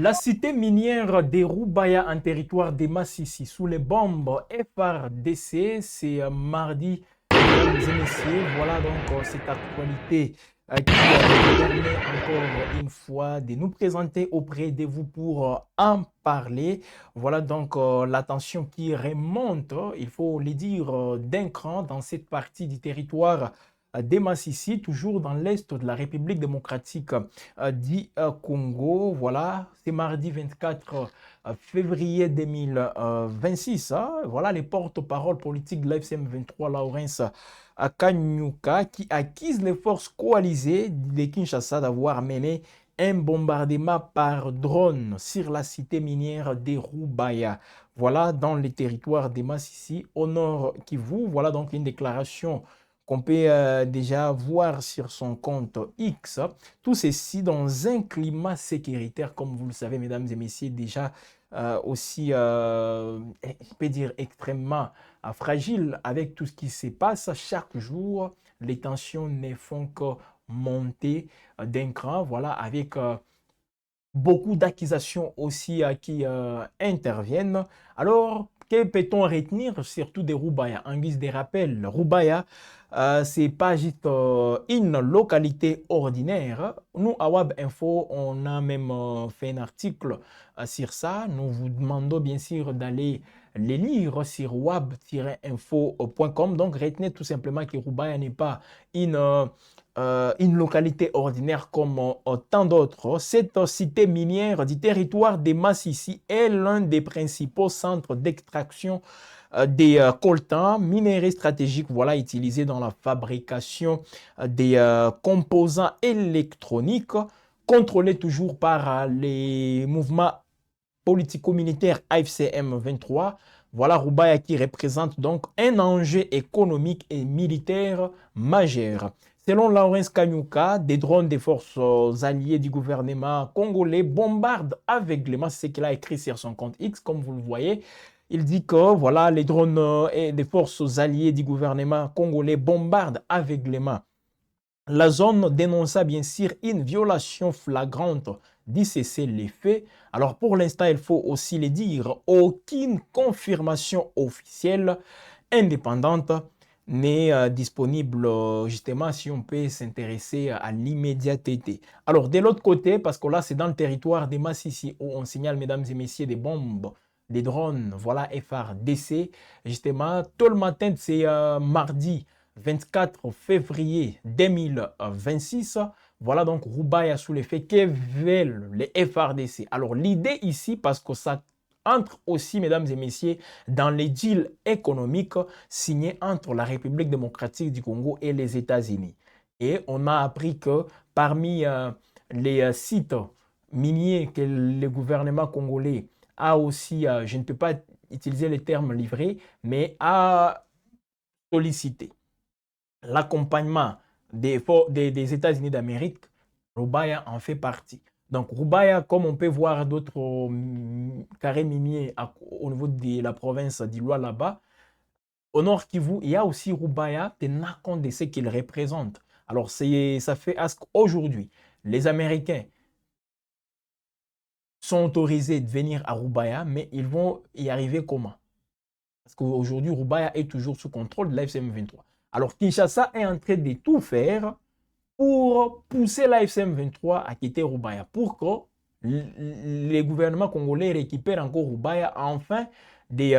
La cité minière des Roubaïa en territoire des Massissi sous les bombes FRDC, c'est mardi, mesdames et messieurs. Voilà donc cette actualité qui nous permet encore une fois de nous présenter auprès de vous pour en parler. Voilà donc la tension qui remonte, il faut le dire, d'un cran dans cette partie du territoire des Massissi, toujours dans l'est de la République démocratique du Congo. Voilà, c'est mardi 24 février 2026. Voilà les porte-paroles politiques de l'FCM 23, Lawrence Kanyuka, qui accuse les forces coalisées de Kinshasa d'avoir mené un bombardement par drone sur la cité minière des Roubaïa. Voilà, dans les territoires des Massissi, au nord Kivu. Voilà donc une déclaration qu'on peut déjà voir sur son compte X. Tout ceci dans un climat sécuritaire, comme vous le savez, mesdames et messieurs, déjà aussi, je peux dire, extrêmement fragile avec tout ce qui se passe. Chaque jour, les tensions ne font que monter d'un cran, voilà, avec beaucoup d'accusations aussi qui interviennent. Alors, que peut-on retenir surtout des Roubaïa? En guise de rappel, Roubaïa, c'est pas juste une localité ordinaire. Nous, à Wab Info, on a même fait un article sur ça. Nous vous demandons bien sûr d'aller les lire sur wab-info.com. Donc, retenez tout simplement que Roubaïa n'est pas une une localité ordinaire comme tant d'autres. Cette cité minière du territoire des Massissi est l'un des principaux centres d'extraction des coltans, minerais stratégiques, voilà, utilisés dans la fabrication des composants électroniques, contrôlés toujours par les mouvements politico-militaires AFCM 23. Voilà Roubaïa qui représente donc un enjeu économique et militaire majeur. Selon Lawrence Kanyuka, des drones des forces alliées du gouvernement congolais bombardent aveuglément, c'est ce qu'il a écrit sur son compte X, comme vous le voyez. Il dit que voilà, les drones des forces alliées du gouvernement congolais bombardent aveuglément la zone, dénonça bien sûr une violation flagrante du cessez-le-feu. Alors pour l'instant, il faut aussi le dire, aucune confirmation officielle indépendante n'est disponible justement si on peut s'intéresser à l'immédiateté. Alors de l'autre côté, parce que là c'est dans le territoire des Massissi où on signale, mesdames et messieurs, des bombes, des drones, voilà FRDC, justement, tout le matin de ces mardi 24 février 2026. Voilà donc Roubaïa sous l'effet que veulent les FRDC. Alors l'idée ici, parce que ça entre aussi, mesdames et messieurs, dans les deals économiques signés entre la République démocratique du Congo et les États-Unis. Et on a appris que parmi les sites miniers que le gouvernement congolais a aussi, je ne peux pas utiliser les termes livrés, mais a sollicité l'accompagnement des États-Unis d'Amérique, Roubaïa en fait partie. Donc Roubaïa, comme on peut voir d'autres carrés miniers au niveau de la province d'Iloa là-bas, au nord Kivu, il y a aussi Roubaïa, tenant compte de ce qu'il représente. Alors ça fait à ce qu'aujourd'hui, les Américains sont autorisés de venir à Roubaïa, mais ils vont y arriver comment? Parce qu'aujourd'hui, Roubaïa est toujours sous contrôle de l'AFCM 23. Alors Kinshasa est en train de tout faire pour pousser l'AFCM 23 à quitter Roubaïa, pour que les gouvernements congolais récupèrent encore Roubaïa, enfin des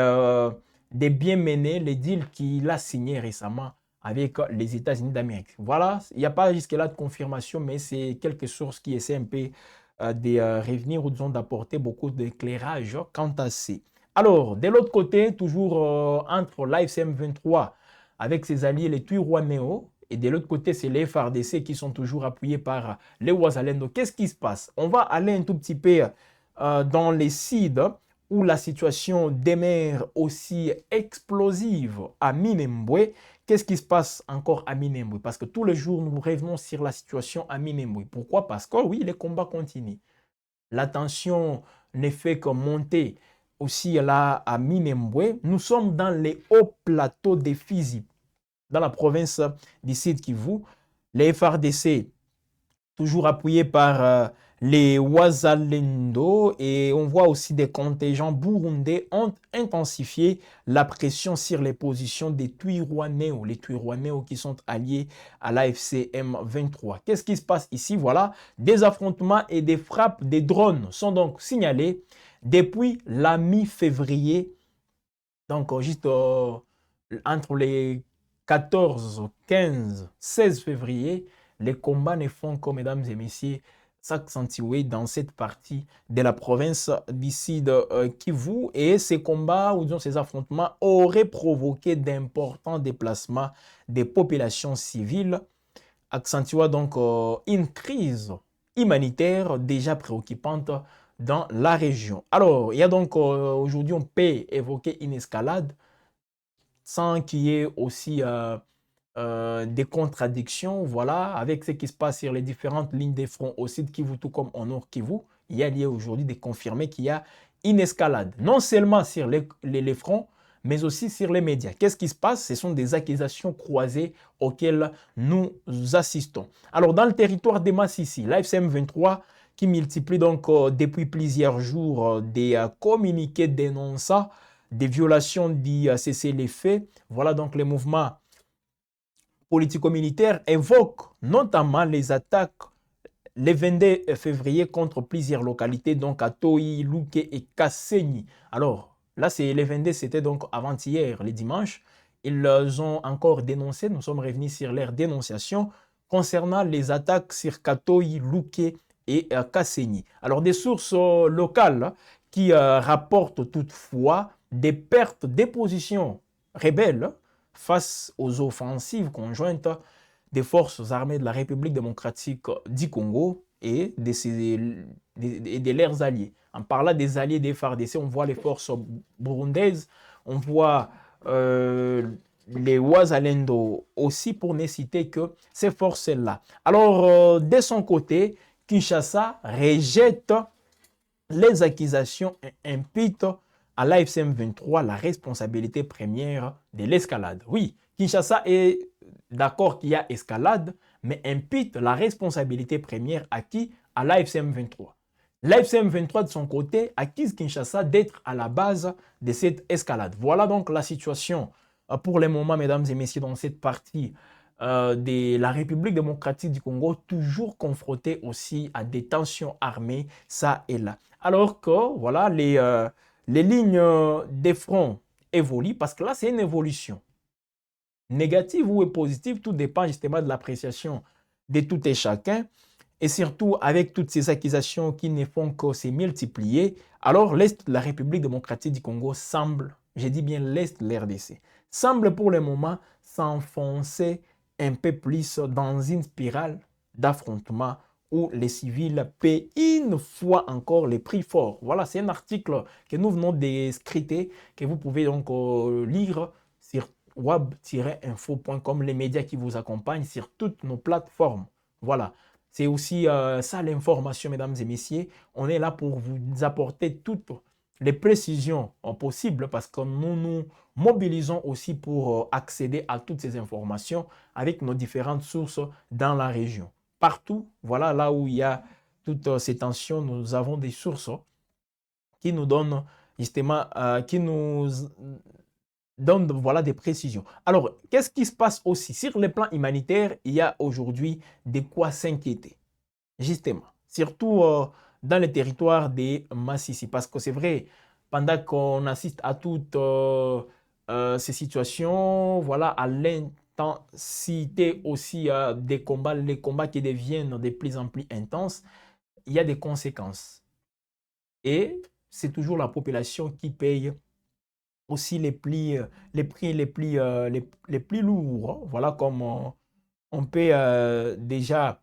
biens menés, les deals qu'il a signés récemment avec les États-Unis d'Amérique. Voilà, il n'y a pas jusque-là de confirmation, mais c'est quelque chose qui essaie un peu de revenir ou disons d'apporter beaucoup d'éclairage quant à ça. Alors, de l'autre côté, toujours entre l'AFCM 23 avec ses alliés, les Twirwanéo, et de l'autre côté, c'est les FARDC qui sont toujours appuyés par les Ouazalendo. Qu'est-ce qui se passe? On va aller un tout petit peu dans les sites où la situation demeure aussi explosive à Minembwe. Qu'est-ce qui se passe encore à Minembwe? Parce que tous les jours, nous revenons sur la situation à Minembwe. Pourquoi? Parce que oui, les combats continuent. La tension ne fait que monter aussi là à Minembwe. Nous sommes dans les hauts plateaux des Fizi, dans la province du Sud Kivu. Les FRDC, toujours appuyés par les Wazalendo, et on voit aussi des contingents burundais ont intensifié la pression sur les positions des Twirwaneho, les Twirwaneho qui sont alliés à l'AFC M23. Qu'est-ce qui se passe ici? Voilà, des affrontements et des frappes des drones sont donc signalés depuis la mi-février, donc juste entre les 14, 15, 16 février, les combats ne font que, mesdames et messieurs, s'accentuer dans cette partie de la province d'ici de Kivu. Et ces combats, ou disons ces affrontements, auraient provoqué d'importants déplacements des populations civiles, accentuant donc une crise humanitaire déjà préoccupante dans la région. Alors, il y a donc aujourd'hui, on peut évoquer une escalade sans qu'il y ait aussi des contradictions, voilà, avec ce qui se passe sur les différentes lignes des fronts au sud Kivu, tout comme au nord Kivu. Il y a lieu aujourd'hui de confirmer qu'il y a une escalade, non seulement sur les fronts, mais aussi sur les médias. Qu'est-ce qui se passe? Ce sont des accusations croisées auxquelles nous assistons. Alors, dans le territoire de Massissi, l'AFCM 23 qui multiplie donc depuis plusieurs jours des communiqués dénonçant des violations du cessez-les-feux. Voilà donc les mouvements politico-militaires évoquent notamment les attaques le 22 février contre plusieurs localités, donc à Toi, Louké et Kassenyi. Alors, là, c'est le 22, c'était donc avant-hier, le dimanche. Ils ont encore dénoncé, nous sommes revenus sur leur dénonciation concernant les attaques sur Katoyi, Louké et Kassenyi. Alors, des sources locales qui rapportent toutefois des pertes des positions rebelles face aux offensives conjointes des forces armées de la République démocratique du Congo et de leurs alliés. En parlant des alliés des FARDC, on voit les forces burundaises, on voit les Wazalendo aussi, pour ne citer que ces forces-là. Alors, de son côté, Kinshasa rejette les accusations et impute à l'AFCM 23 la responsabilité première de l'escalade. Oui, Kinshasa est d'accord qu'il y a escalade, mais impute la responsabilité première à qui? À l'AFCM 23. L'AFCM 23, de son côté, accuse Kinshasa d'être à la base de cette escalade. Voilà donc la situation pour le moment, mesdames et messieurs, dans cette partie de la République démocratique du Congo, toujours confrontée aussi à des tensions armées, ça et là. Alors que, voilà, les lignes des fronts évoluent, parce que là, c'est une évolution. Négative ou positive, tout dépend justement de l'appréciation de tout et chacun. Et surtout, avec toutes ces accusations qui ne font que se multiplier, alors l'Est de la République démocratique du Congo semble, je dis bien l'Est de l'RDC, semble pour le moment s'enfoncer un peu plus dans une spirale d'affrontement où les civils paient une fois encore les prix forts. Voilà, c'est un article que nous venons de scruter, que vous pouvez donc lire sur web-info.com, les médias qui vous accompagnent sur toutes nos plateformes. Voilà. C'est aussi ça l'information, mesdames et messieurs. On est là pour vous apporter toutes les précisions possibles parce que nous nous mobilisons aussi pour accéder à toutes ces informations avec nos différentes sources dans la région. Partout, voilà, là où il y a toutes ces tensions, nous avons des sources qui nous donnent justement, qui nous donnent voilà, des précisions. Alors, qu'est-ce qui se passe aussi? Sur le plan humanitaire, il y a aujourd'hui de quoi s'inquiéter. Justement, surtout dans les territoires des Massissi. Parce que c'est vrai, pendant qu'on assiste à toutes ces situations, voilà, à l'intensité aussi des combats, les combats qui deviennent de plus en plus intenses, il y a des conséquences. Et c'est toujours la population qui paye aussi les prix les plus lourds. Hein. Voilà comme on peut déjà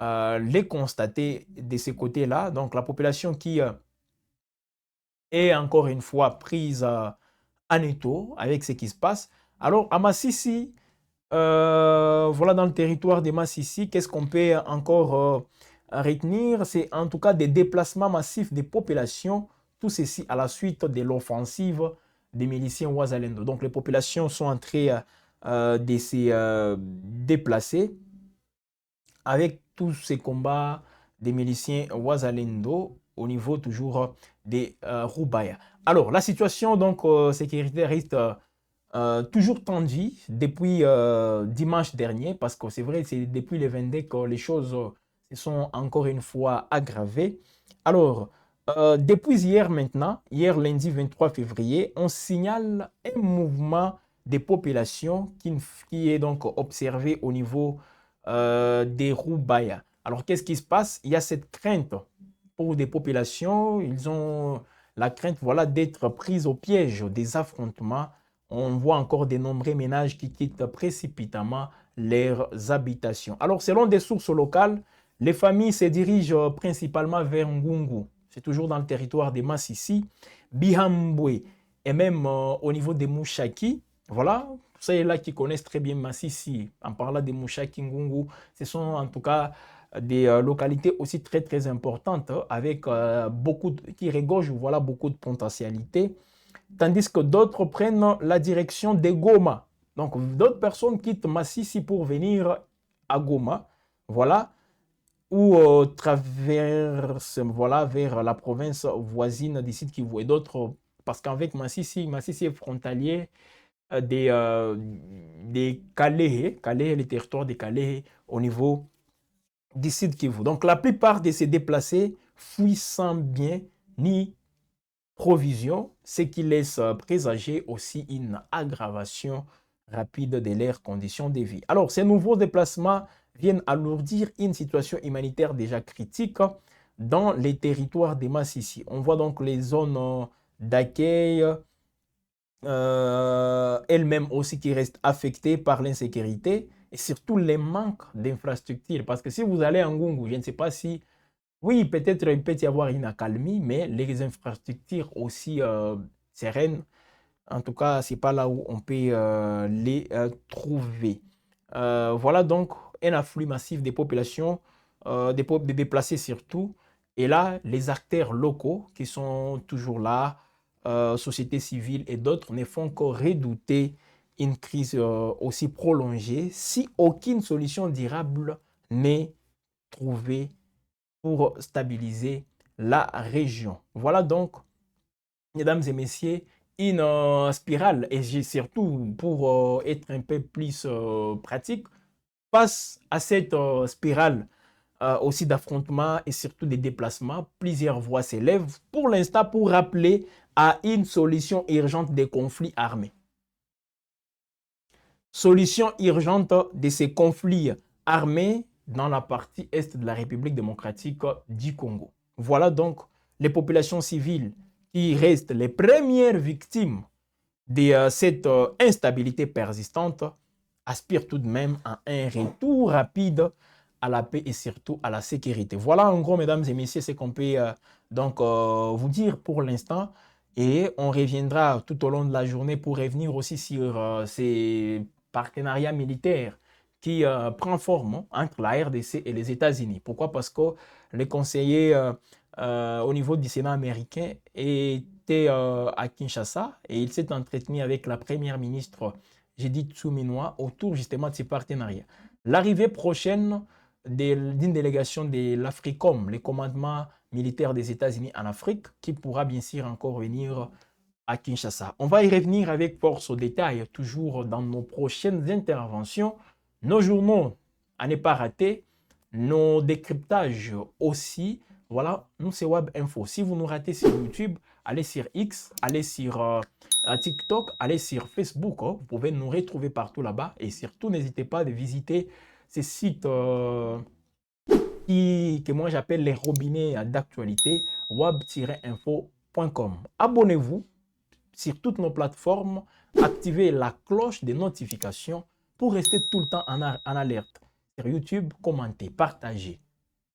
les constater de ce côté-là. Donc la population qui est encore une fois prise en étau avec ce qui se passe. Alors à Massissi, voilà dans le territoire de Massissi, qu'est-ce qu'on peut encore retenir? C'est en tout cas des déplacements massifs des populations, tout ceci à la suite de l'offensive des miliciens Wazalendo. Donc les populations sont en train de se déplacer avec tous ces combats des miliciens Wazalendo au niveau toujours des Roubaïa. Alors, la situation donc sécuritaire reste toujours tendue depuis dimanche dernier, parce que c'est vrai, c'est depuis le 22 que les choses se sont encore une fois aggravées. Alors, depuis hier maintenant, hier lundi 23 février, on signale un mouvement des populations qui est donc observé au niveau des Roubaïa. Alors, qu'est-ce qui se passe? Il y a cette crainte pour des populations, ils ont la crainte voilà, d'être prises au piège des affrontements. On voit encore de nombreux ménages qui quittent précipitamment leurs habitations. Alors, selon des sources locales, les familles se dirigent principalement vers Ngungu. C'est toujours dans le territoire des Massissi, Bihambwe et même au niveau des Mouchaki. Voilà, ceux-là qui connaissent très bien Massissi, en parlant des Mouchaki, Ngungu, ce sont en tout cas des localités aussi très très importantes avec qui regorgent voilà, beaucoup de potentialités, tandis que d'autres prennent la direction des Goma. Donc d'autres personnes quittent Massissi pour venir à Goma, voilà, ou traversent voilà, vers la province voisine d'ici Kivu et d'autres, parce qu'avec Massissi est frontalier des Calais, Calais, le territoire des Calais au niveau d'ici Kivu. Donc la plupart de ces déplacés fuient sans bien ni provision, ce qui laisse présager aussi une aggravation rapide de leurs conditions de vie. Alors ces nouveaux déplacements viennent alourdir une situation humanitaire déjà critique dans les territoires des Massissi. On voit donc les zones d'accueil elles-mêmes aussi qui restent affectées par l'insécurité et surtout les manques d'infrastructures. Parce que si vous allez en Ngungu, je ne sais pas si, oui, peut-être il peut y avoir une accalmie, mais les infrastructures aussi sereines, en tout cas, ce n'est pas là où on peut les trouver. Voilà donc un afflux massif des populations, des déplacés surtout. Et là, les acteurs locaux qui sont toujours là, société civile et d'autres, ne font que redouter une crise aussi prolongée si aucune solution durable n'est trouvée pour stabiliser la région. Voilà donc, mesdames et messieurs, une spirale, et surtout pour être un peu plus pratique, face à cette spirale aussi d'affrontements et surtout des déplacements, plusieurs voix s'élèvent pour l'instant pour rappeler à une solution urgente des conflits armés. Solution urgente de ces conflits armés dans la partie est de la République démocratique du Congo. Voilà donc les populations civiles qui restent les premières victimes de cette instabilité persistante aspirent tout de même à un retour rapide à la paix et surtout à la sécurité. Voilà en gros, mesdames et messieurs, ce qu'on peut vous dire pour l'instant. Et on reviendra tout au long de la journée pour revenir aussi sur ces partenariats militaires qui prend forme entre la RDC et les États-Unis. Pourquoi? Parce que les conseillers au niveau du Sénat américain était à Kinshasa et il s'est entretenu avec la première ministre Judith Suminwa autour justement de ces partenariats. L'arrivée prochaine d'une délégation de l'Africom, les commandements militaires des États-Unis en Afrique, qui pourra bien sûr encore venir à Kinshasa. On va y revenir avec force au détail, toujours dans nos prochaines interventions. Nos journaux à ne pas rater, nos décryptages aussi. Voilà, nous c'est Web Info. Si vous nous ratez sur YouTube, allez sur X, allez sur TikTok, allez sur Facebook. Vous pouvez nous retrouver partout là-bas. Et surtout, n'hésitez pas de visiter ces sites que moi j'appelle les robinets d'actualité, web-info.com. Abonnez-vous sur toutes nos plateformes, activez la cloche des notifications pour rester tout le temps en alerte. Sur YouTube, commentez, partagez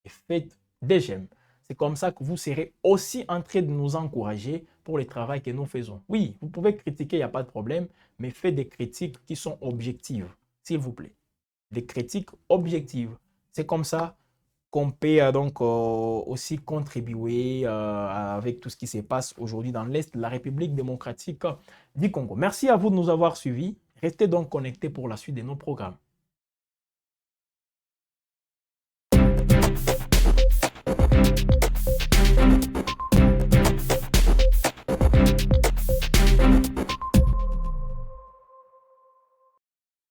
et faites des j'aime. C'est comme ça que vous serez aussi en train de nous encourager pour le travail que nous faisons. Oui, vous pouvez critiquer, il n'y a pas de problème, mais faites des critiques qui sont objectives, s'il vous plaît. Des critiques objectives. C'est comme ça qu'on peut aussi contribuer avec tout ce qui se passe aujourd'hui dans l'Est de la République démocratique du Congo. Merci à vous de nous avoir suivis. Restez donc connectés pour la suite de nos programmes.